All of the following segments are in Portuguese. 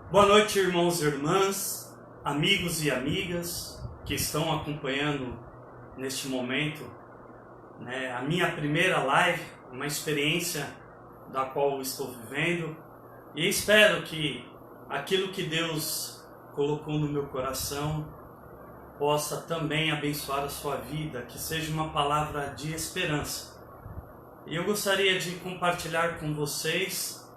Boa noite, irmãos e irmãs, amigos e amigas que estão acompanhando neste momento, a minha primeira live, uma experiência da qual estou vivendo, e espero que aquilo que Deus colocou no meu coração possa também abençoar a sua vida, que seja uma palavra de esperança. E eu gostaria de compartilhar com vocês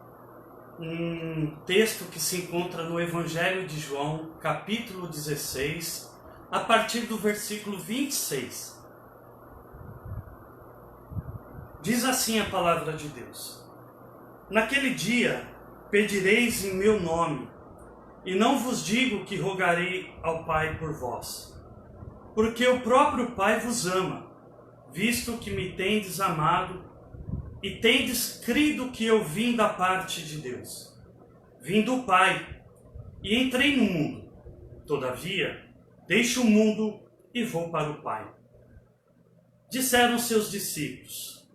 um texto que se encontra no Evangelho de João, capítulo 16, a partir do versículo 26. Diz assim a palavra de Deus: Naquele dia pedireis em meu nome, e não vos digo que rogarei ao Pai por vós, porque o próprio Pai vos ama, visto que me tendes amado, e tendes crido que eu vim da parte de Deus. Vim do Pai, e entrei no mundo. Todavia, deixo o mundo e vou para o Pai. Disseram seus discípulos: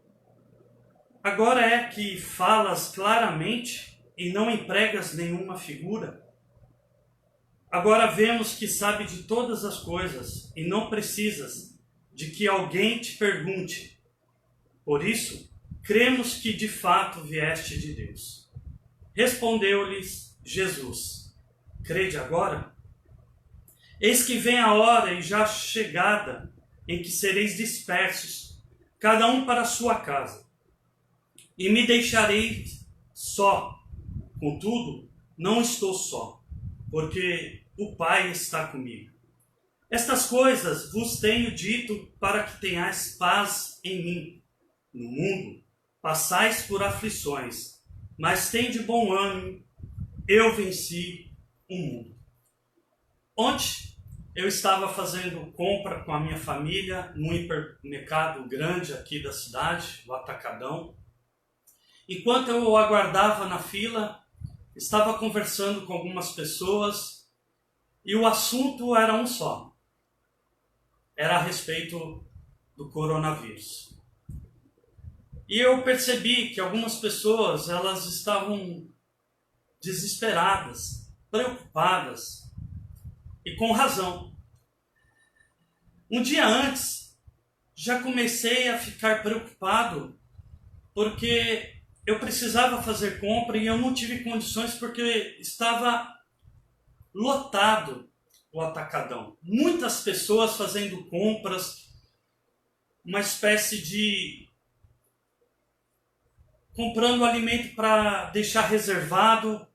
Agora é que falas claramente e não empregas nenhuma figura? Agora vemos que sabe de todas as coisas e não precisas de que alguém te pergunte. Por isso, cremos que de fato vieste de Deus. Respondeu-lhes Jesus: Crede agora? Eis que vem a hora e já chegada em que sereis dispersos, cada um para a sua casa, e me deixareis só. Contudo, não estou só, porque o Pai está comigo. Estas coisas vos tenho dito para que tenhais paz em mim. No mundo passais por aflições, mas tende bom ânimo, eu venci o mundo. Ontem eu estava fazendo compra com a minha família num hipermercado grande aqui da cidade, o Atacadão. Enquanto eu aguardava na fila, estava conversando com algumas pessoas e o assunto era um só. Era a respeito do coronavírus. E eu percebi que algumas pessoas, elas estavam desesperadas, preocupadas, e com razão. Um dia antes, já comecei a ficar preocupado, porque eu precisava fazer compra e eu não tive condições, porque estava lotado o Atacadão. Muitas pessoas fazendo compras, uma espécie de comprando alimento para deixar reservado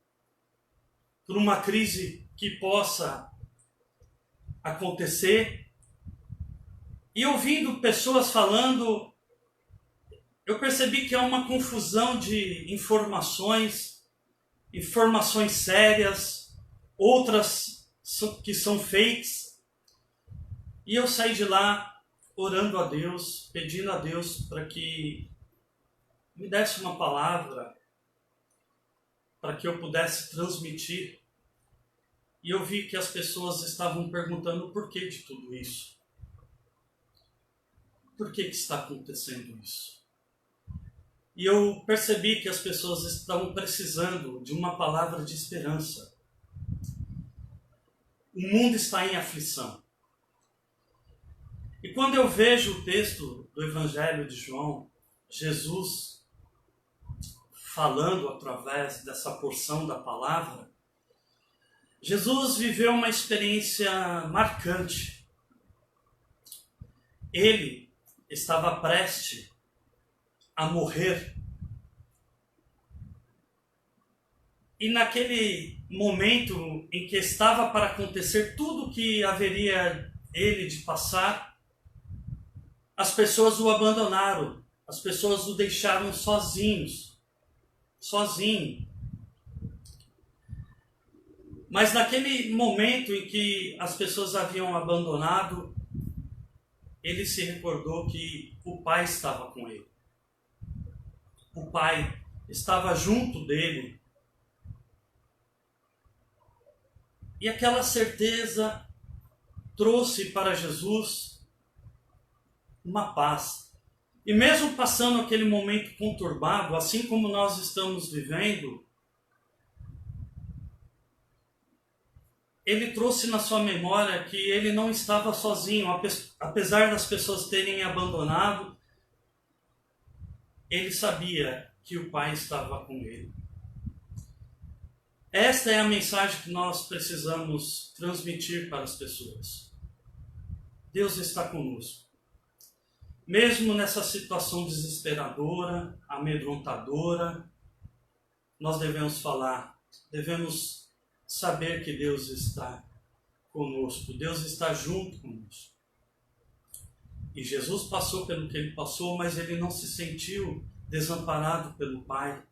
por uma crise que possa acontecer. E ouvindo pessoas falando, eu percebi que há uma confusão de informações sérias, outras que são fakes. E eu saí de lá orando a Deus, pedindo a Deus para que me desse uma palavra para que eu pudesse transmitir. E eu vi que as pessoas estavam perguntando o porquê de tudo isso. Por que está acontecendo isso? E eu percebi que as pessoas estavam precisando de uma palavra de esperança. O mundo está em aflição. E quando eu vejo o texto do Evangelho de João, Jesus falando através dessa porção da palavra, Jesus viveu uma experiência marcante. Ele estava prestes a morrer. E naquele momento em que estava para acontecer tudo o que haveria ele de passar, as pessoas o abandonaram, as pessoas o deixaram sozinho. Mas naquele momento em que as pessoas haviam abandonado, ele se recordou que o Pai estava com ele. O Pai estava junto dele. E aquela certeza trouxe para Jesus uma paz. E mesmo passando aquele momento conturbado, assim como nós estamos vivendo, ele trouxe na sua memória que ele não estava sozinho, apesar das pessoas terem abandonado, ele sabia que o Pai estava com ele. Esta é a mensagem que nós precisamos transmitir para as pessoas. Deus está conosco. Mesmo nessa situação desesperadora, amedrontadora, nós devemos falar, devemos saber que Deus está conosco, Deus está junto conosco. E Jesus passou pelo que ele passou, mas ele não se sentiu desamparado pelo Pai.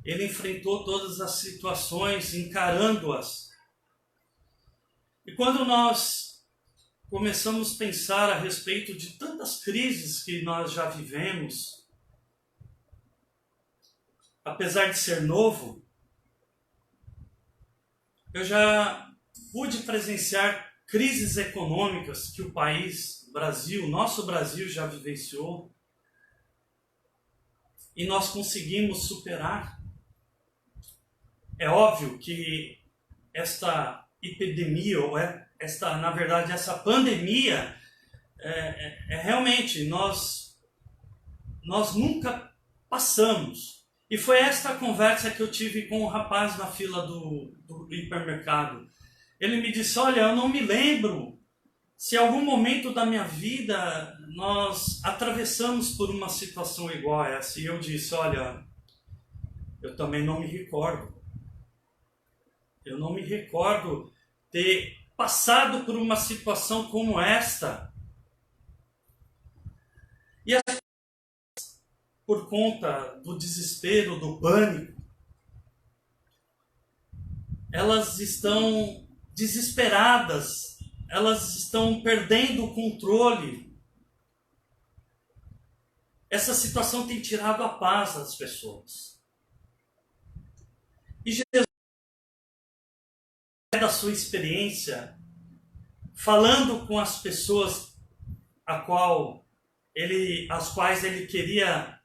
Ele enfrentou todas as situações, encarando-as. E quando nós começamos a pensar a respeito de tantas crises que nós já vivemos, apesar de ser novo, eu já pude presenciar crises econômicas que o país, Brasil, nosso Brasil já vivenciou, e nós conseguimos superar. É óbvio que esta epidemia, ou na verdade, essa pandemia, realmente, nós nunca passamos. E foi esta conversa que eu tive com o rapaz na fila do hipermercado. Ele me disse, olha, eu não me lembro se em algum momento da minha vida nós atravessamos por uma situação igual a essa. E eu disse, olha, eu também não me recordo. Eu não me recordo ter passado por uma situação como esta. E por conta do desespero, do pânico, elas estão desesperadas, elas estão perdendo o controle. Essa situação tem tirado a paz das pessoas. E Jesus, da sua experiência, falando com as pessoas às quais ele queria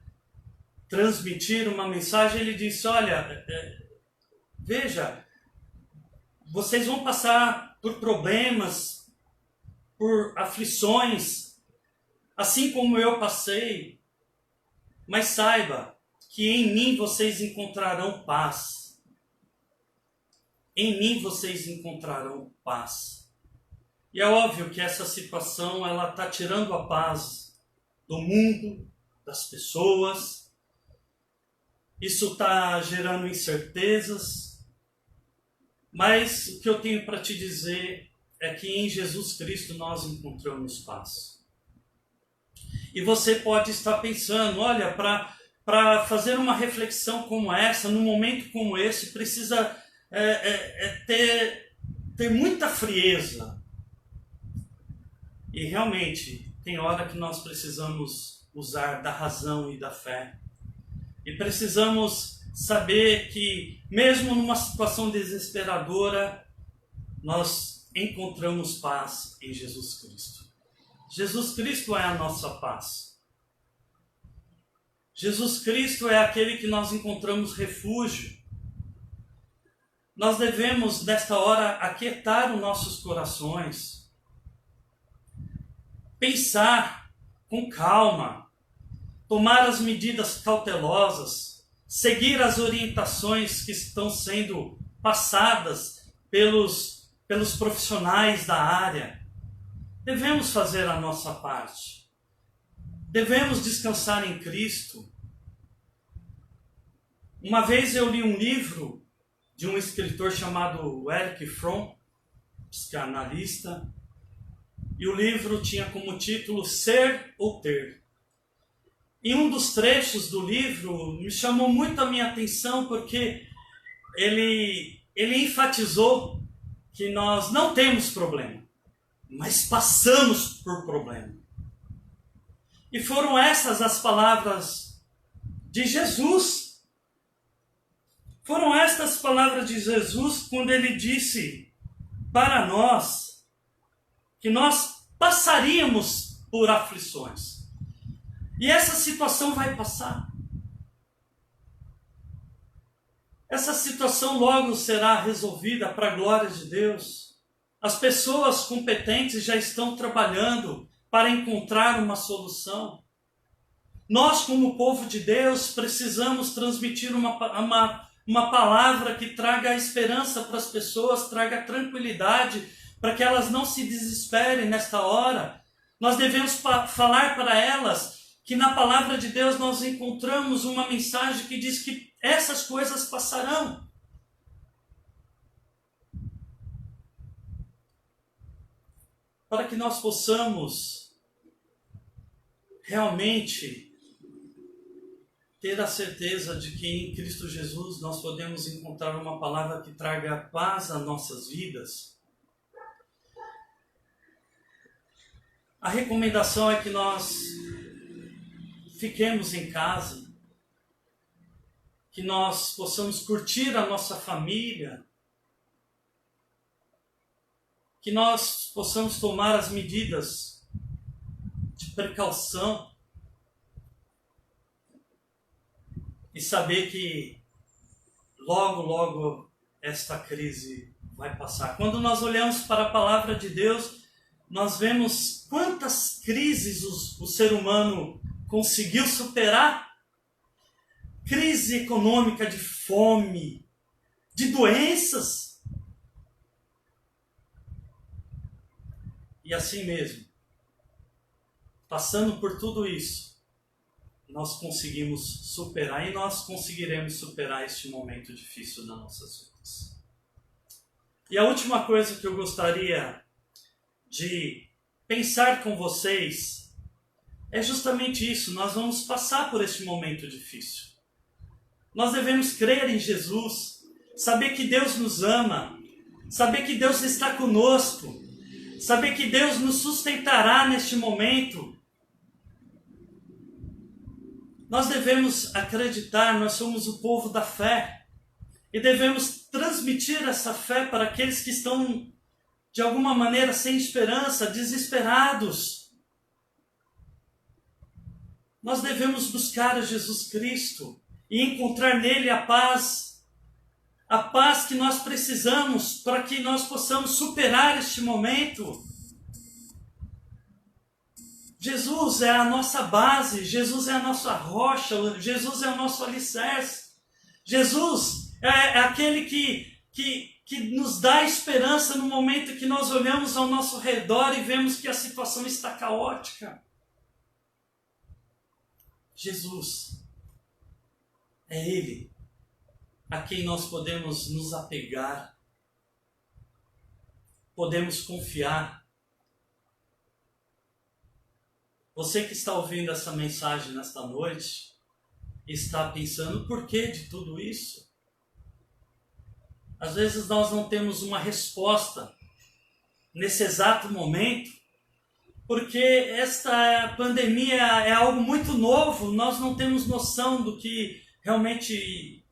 transmitir uma mensagem, ele disse, olha, veja, vocês vão passar por problemas, por aflições, assim como eu passei, mas saiba que em mim vocês encontrarão paz. Em mim vocês encontrarão paz. E é óbvio que essa situação ela está tirando a paz do mundo, das pessoas. Isso está gerando incertezas. Mas o que eu tenho para te dizer é que em Jesus Cristo nós encontramos paz. E você pode estar pensando, olha, para fazer uma reflexão como essa, num momento como esse, precisa ter muita frieza. E realmente, tem hora que nós precisamos usar da razão e da fé. E precisamos saber que, mesmo numa situação desesperadora, nós encontramos paz em Jesus Cristo. Jesus Cristo é a nossa paz. Jesus Cristo é aquele que nós encontramos refúgio. Nós devemos, nesta hora, aquietar os nossos corações, pensar com calma, tomar as medidas cautelosas, seguir as orientações que estão sendo passadas pelos profissionais da área. Devemos fazer a nossa parte. Devemos descansar em Cristo. Uma vez eu li um livro de um escritor chamado Erich Fromm, psicanalista, e o livro tinha como título Ser ou Ter. E um dos trechos do livro me chamou muito a minha atenção porque ele enfatizou que nós não temos problema, mas passamos por problema. E foram essas as palavras de Jesus. Foram estas palavras de Jesus quando ele disse para nós que nós passaríamos por aflições. E essa situação vai passar. essa situação logo será resolvida para a glória de Deus. As pessoas competentes já estão trabalhando para encontrar uma solução. Nós, como povo de Deus, precisamos transmitir uma palavra que traga esperança para as pessoas, traga tranquilidade, para que elas não se desesperem nesta hora. Nós devemos falar para elas que na palavra de Deus nós encontramos uma mensagem que diz que essas coisas passarão. Para que nós possamos realmente ter a certeza de que em Cristo Jesus nós podemos encontrar uma palavra que traga paz às nossas vidas. A recomendação é que nós fiquemos em casa, que nós possamos curtir a nossa família, que nós possamos tomar as medidas de precaução e saber que logo, logo esta crise vai passar. Quando nós olhamos para a palavra de Deus, nós vemos quantas crises o ser humano conseguiu superar. Crise econômica, de fome, de doenças. E assim mesmo, passando por tudo isso, nós conseguimos superar e nós conseguiremos superar este momento difícil nas nossas vidas. E a última coisa que eu gostaria de pensar com vocês é justamente isso. Nós vamos passar por este momento difícil. Nós devemos crer em Jesus, saber que Deus nos ama, saber que Deus está conosco, saber que Deus nos sustentará neste momento. Nós devemos acreditar, nós somos o povo da fé, e devemos transmitir essa fé para aqueles que estão, de alguma maneira, sem esperança, desesperados. Nós devemos buscar a Jesus Cristo e encontrar nele a paz que nós precisamos para que nós possamos superar este momento. Jesus é a nossa base, Jesus é a nossa rocha, Jesus é o nosso alicerce. Jesus é aquele que nos dá esperança no momento que nós olhamos ao nosso redor e vemos que a situação está caótica. Jesus é Ele a quem nós podemos nos apegar, podemos confiar. Você que está ouvindo essa mensagem nesta noite, está pensando, por que de tudo isso? Às vezes nós não temos uma resposta nesse exato momento, porque esta pandemia é algo muito novo, nós não temos noção do que realmente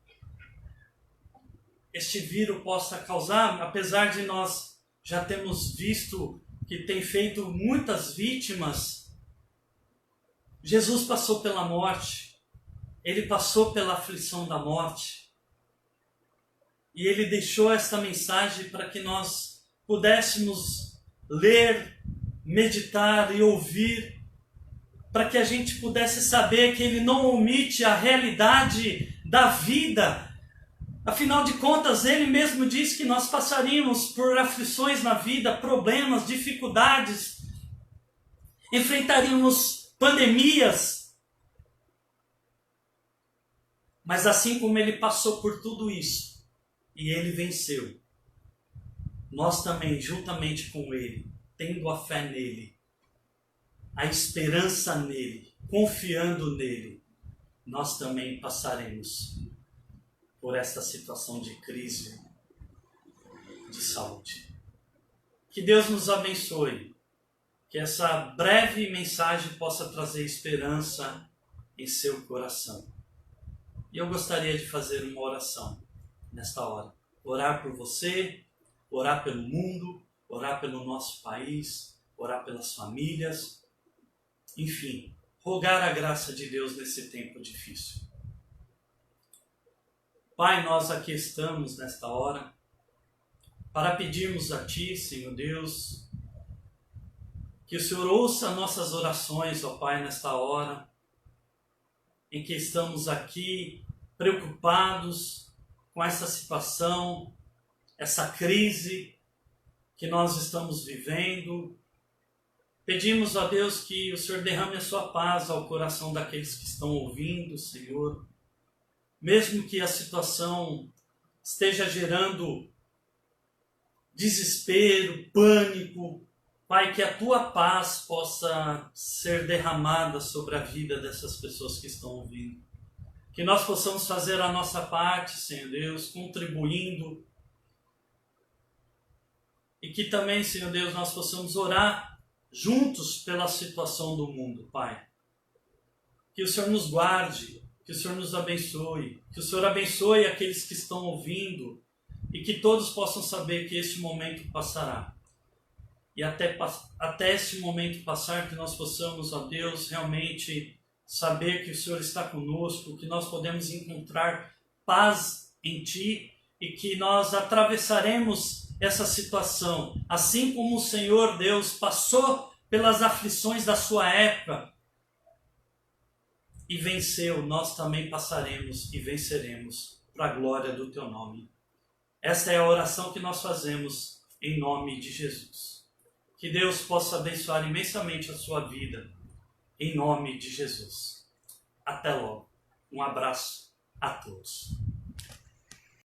este vírus possa causar, apesar de nós já termos visto que tem feito muitas vítimas. Jesus passou pela morte, Ele passou pela aflição da morte, e Ele deixou esta mensagem para que nós pudéssemos ler, meditar e ouvir, para que a gente pudesse saber que Ele não omite a realidade da vida. Afinal de contas, Ele mesmo disse que nós passaríamos por aflições na vida, problemas, dificuldades, enfrentaríamos pandemias. Mas assim como Ele passou por tudo isso, e Ele venceu, nós também, juntamente com Ele, tendo a fé nele, a esperança nele, confiando nele, nós também passaremos por esta situação de crise de saúde. Que Deus nos abençoe, que essa breve mensagem possa trazer esperança em seu coração. E eu gostaria de fazer uma oração nesta hora. Orar por você, orar pelo mundo, orar pelo nosso país, orar pelas famílias, enfim, rogar a graça de Deus nesse tempo difícil. Pai, nós aqui estamos nesta hora para pedirmos a Ti, Senhor Deus, que o Senhor ouça nossas orações, ó Pai, nesta hora, em que estamos aqui preocupados com essa situação, essa crise que nós estamos vivendo. Pedimos a Deus que o Senhor derrame a sua paz ao coração daqueles que estão ouvindo, Senhor. Mesmo que a situação esteja gerando desespero, pânico, Pai, que a Tua paz possa ser derramada sobre a vida dessas pessoas que estão ouvindo. Que nós possamos fazer a nossa parte, Senhor Deus, contribuindo. E que também, Senhor Deus, nós possamos orar juntos pela situação do mundo, Pai. Que o Senhor nos guarde, que o Senhor nos abençoe, que o Senhor abençoe aqueles que estão ouvindo e que todos possam saber que este momento passará. E até este momento passar, que nós possamos, ó Deus, realmente saber que o Senhor está conosco, que nós podemos encontrar paz em Ti e que nós atravessaremos essa situação, assim como o Senhor Deus passou pelas aflições da sua época e venceu, nós também passaremos e venceremos para a glória do Teu nome. Esta é a oração que nós fazemos em nome de Jesus. Que Deus possa abençoar imensamente a sua vida em nome de Jesus. Até logo. Um abraço a todos.